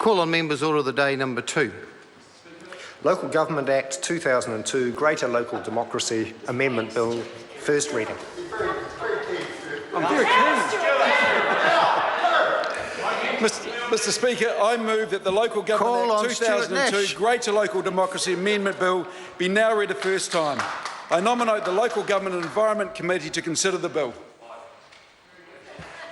Call on members. Order of the day number 2. Local Government Act 2002, Greater Local Democracy Amendment Bill, first reading. I'm very keen. Mr. Speaker, I move that the Local Government Act 2002 Greater Local Democracy Amendment Bill be now read a first time. I nominate the Local Government and Environment Committee to consider the bill.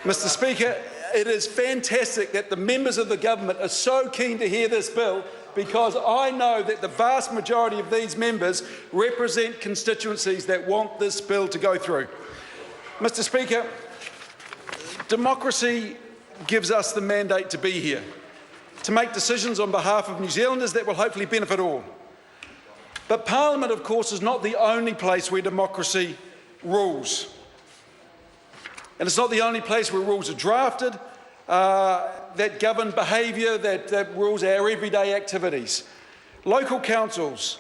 Mr. Speaker, it is fantastic that the members of the government are so keen to hear this bill, because I know that the vast majority of these members represent constituencies that want this bill to go through. Mr. Speaker, democracy gives us the mandate to be here, to make decisions on behalf of New Zealanders that will hopefully benefit all. But Parliament, of course, is not the only place where democracy rules. And it's not the only place where rules are drafted that govern behaviour, that rules our everyday activities. Local councils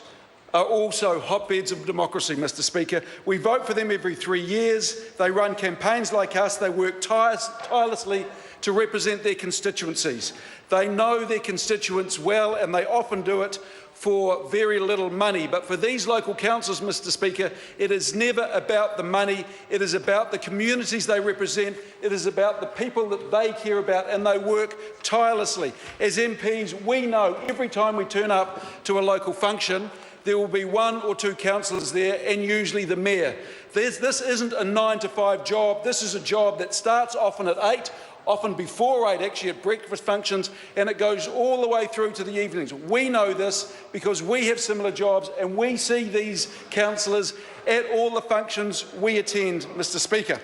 are also hotbeds of democracy, Mr. Speaker. We vote for them every 3 years. They run campaigns like us. They work tirelessly to represent their constituencies. They know their constituents well, and they often do it for very little money. But for these local councils, Mr. Speaker, it is never about the money. It is about the communities they represent. It is about the people that they care about, and they work tirelessly. As MPs, we know every time we turn up to a local function, there will be 1 or 2 councillors there, and usually the mayor. This isn't a 9-to-5 job. This is a job that starts often at 8, often before 8 actually at breakfast functions, and it goes all the way through to the evenings. We know this because we have similar jobs, and we see these councillors at all the functions we attend, Mr. Speaker.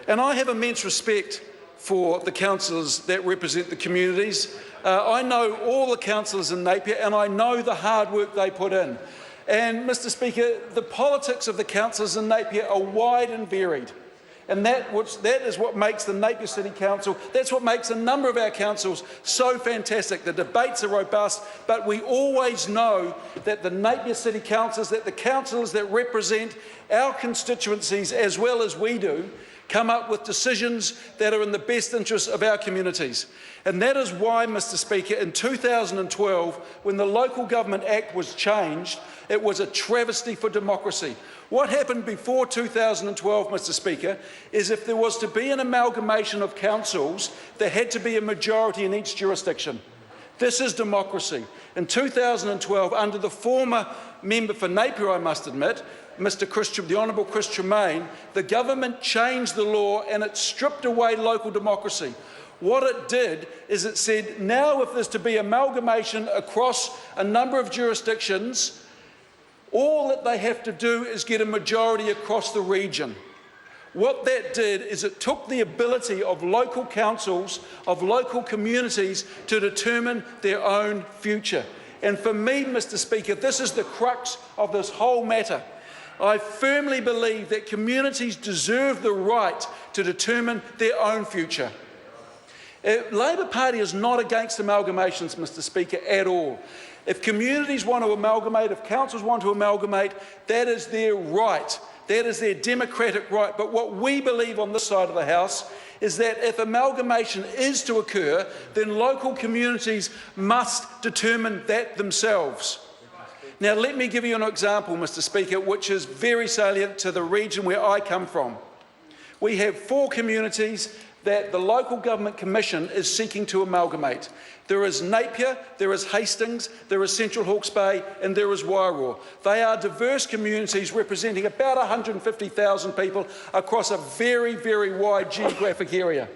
And I have immense respect for the councillors that represent the communities. I know all the councillors in Napier, and I know the hard work they put in. And, Mr. Speaker, the politics of the councillors in Napier are wide and varied. And that is what makes the Napier City Council, that's what makes a number of our councils so fantastic. The debates are robust, but we always know that the Napier City Councillors, that the councillors that represent our constituencies as well as we do, come up with decisions that are in the best interests of our communities. And that is why, Mr. Speaker, in 2012, when the Local Government Act was changed, it was a travesty for democracy. What happened before 2012, Mr. Speaker, is if there was to be an amalgamation of councils, there had to be a majority in each jurisdiction. This is democracy. In 2012, under the former member for Napier, I must admit, the Honourable Chris Tremaine, the government changed the law and it stripped away local democracy. What it did is it said, now if there's to be amalgamation across a number of jurisdictions, all that they have to do is get a majority across the region. What that did is it took the ability of local councils, of local communities, to determine their own future. And for me, Mr. Speaker, this is the crux of this whole matter. I firmly believe that communities deserve the right to determine their own future. Labor Party is not against amalgamations, Mr. Speaker, at all. If communities want to amalgamate, if councils want to amalgamate, that is their right. That is their democratic right. But what we believe on this side of the House is that if amalgamation is to occur, then local communities must determine that themselves. Now, let me give you an example, Mr. Speaker, which is very salient to the region where I come from. We have 4 communities that the Local Government Commission is seeking to amalgamate. There is Napier, there is Hastings, there is Central Hawke's Bay, and there is Wairoa. They are diverse communities representing about 150,000 people across a very, very wide geographic area.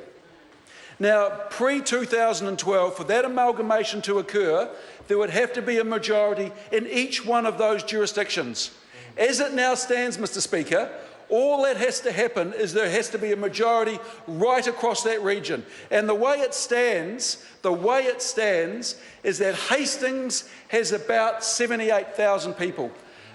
Now, pre-2012, for that amalgamation to occur, there would have to be a majority in each one of those jurisdictions. As it now stands, Mr. Speaker, all that has to happen is there has to be a majority right across that region. And the way it stands is that Hastings has about 78,000 people.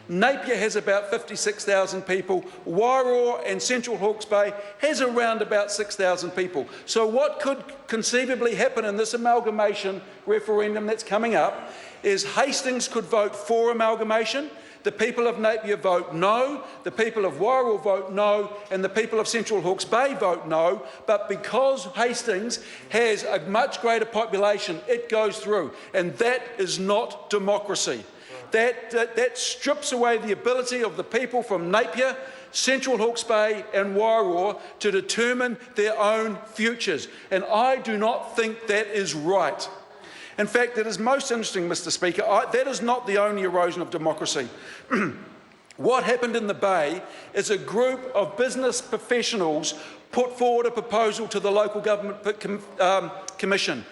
Napier has about 56,000 people. Wairoa and Central Hawke's Bay has around about 6,000 people. So what could conceivably happen in this amalgamation referendum that's coming up is Hastings could vote for amalgamation, the people of Napier vote no, the people of Wairoa vote no, and the people of Central Hawke's Bay vote no. But because Hastings has a much greater population, it goes through. And that is not democracy. That strips away the ability of the people from Napier, Central Hawke's Bay and Wairoa to determine their own futures. And I do not think that is right. In fact, it is most interesting, Mr. Speaker, that is not the only erosion of democracy. What happened in the Bay is a group of business professionals put forward a proposal to the local government commission.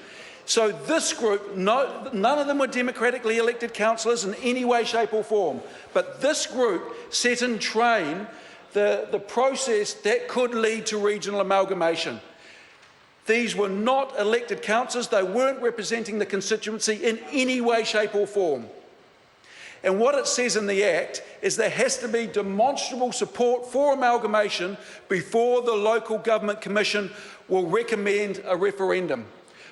So this group, none of them were democratically elected councillors in any way, shape or form, but this group set in train the process that could lead to regional amalgamation. These were not elected councillors, they weren't representing the constituency in any way, shape or form. And what it says in the Act is there has to be demonstrable support for amalgamation before the Local Government Commission will recommend a referendum.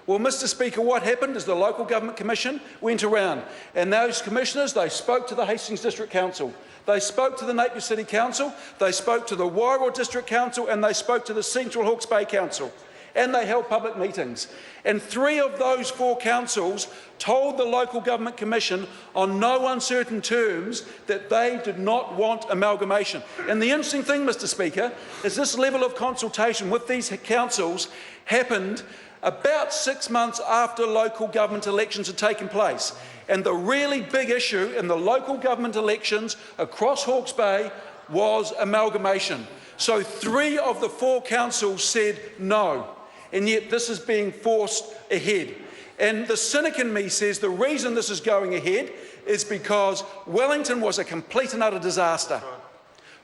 Well, Mr. Speaker, what happened is the Local Government Commission went around and those commissioners, they spoke to the Hastings District Council, they spoke to the Napier City Council, they spoke to the Wairoa District Council and they spoke to the Central Hawke's Bay Council. And they held public meetings. And 3 of those 4 councils told the Local Government Commission on no uncertain terms that they did not want amalgamation. And the interesting thing, Mr. Speaker, is this level of consultation with these councils happened about 6 months after local government elections had taken place. And the really big issue in the local government elections across Hawke's Bay was amalgamation. So 3 of the 4 councils said no. And yet this is being forced ahead. And the cynic in me says the reason this is going ahead is because Wellington was a complete and utter disaster.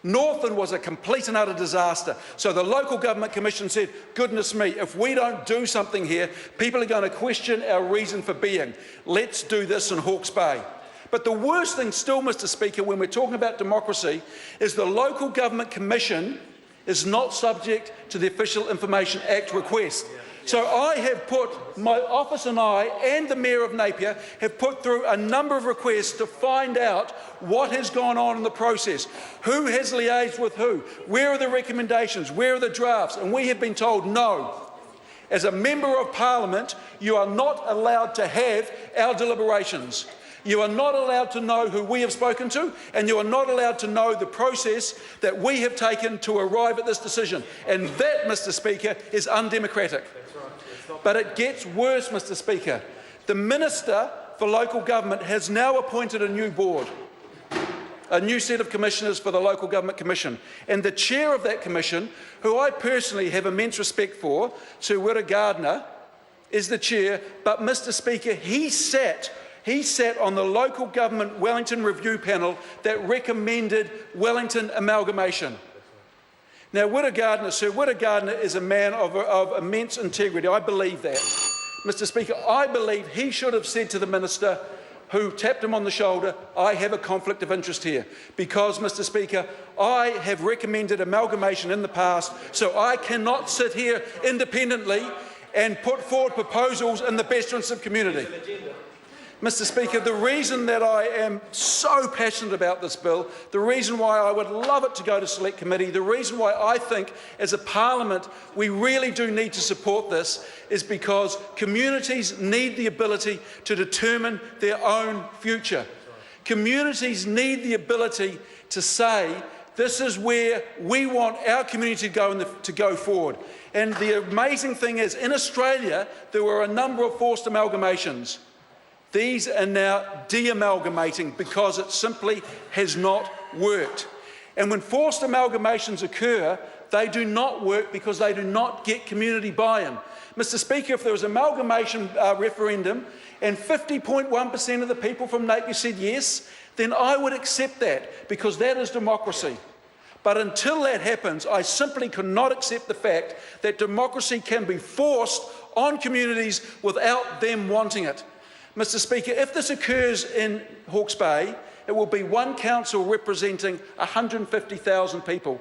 Northland was a complete and utter disaster. So the Local Government Commission said, goodness me, if we don't do something here, people are going to question our reason for being. Let's do this in Hawke's Bay. But the worst thing still, Mr. Speaker, when we're talking about democracy, is the Local Government Commission is not subject to the Official Information Act request. So I have put, my office and I and the Mayor of Napier have put through a number of requests to find out what has gone on in the process, who has liaised with who, where are the recommendations, where are the drafts, and we have been told no. As a Member of Parliament, you are not allowed to have our deliberations. You are not allowed to know who we have spoken to, and you are not allowed to know the process that we have taken to arrive at this decision. And that, Mr. Speaker, is undemocratic. But it gets worse, Mr. Speaker. The Minister for Local Government has now appointed a new board, a new set of commissioners for the Local Government Commission. And the chair of that commission, who I personally have immense respect for, Sir Wira Gardner, is the chair. But, Mr. Speaker, he sat on the Local Government Wellington Review Panel that recommended Wellington amalgamation. Now, Sir Wira Gardner is a man of immense integrity. I believe that. Mr. Speaker, I believe he should have said to the Minister who tapped him on the shoulder, I have a conflict of interest here. Because, Mr. Speaker, I have recommended amalgamation in the past, so I cannot sit here independently and put forward proposals in the best interest of community. Mr. Speaker, the reason that I am so passionate about this bill, the reason why I would love it to go to Select Committee, the reason why I think as a Parliament we really do need to support this is because communities need the ability to determine their own future. Communities need the ability to say, this is where we want our community to go forward. And the amazing thing is, in Australia, there were a number of forced amalgamations. These are now de-amalgamating because it simply has not worked. And when forced amalgamations occur, they do not work because they do not get community buy-in. Mr. Speaker, if there was an amalgamation referendum and 50.1% of the people from Napier said yes, then I would accept that because that is democracy. But until that happens, I simply cannot accept the fact that democracy can be forced on communities without them wanting it. Mr. Speaker, if this occurs in Hawke's Bay it will be one council representing 150,000 people.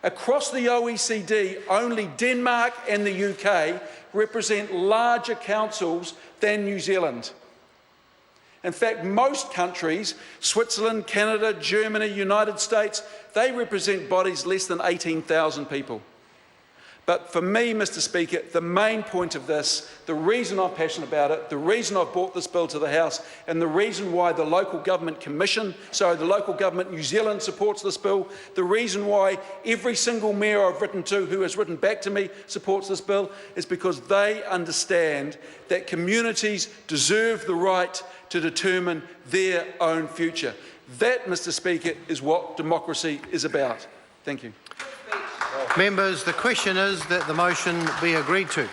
Across the OECD, only Denmark and the UK represent larger councils than New Zealand. In fact, most countries, Switzerland, Canada, Germany, United States, they represent bodies less than 18,000 people. But for me, Mr. Speaker, the main point of this, the reason I'm passionate about it, the reason I've brought this bill to the House, and the reason why the Local Government Commission, the Local Government New Zealand supports this bill, the reason why every single mayor I've written to who has written back to me supports this bill, is because they understand that communities deserve the right to determine their own future. That, Mr. Speaker, is what democracy is about. Thank you. Members, the question is that the motion be agreed to.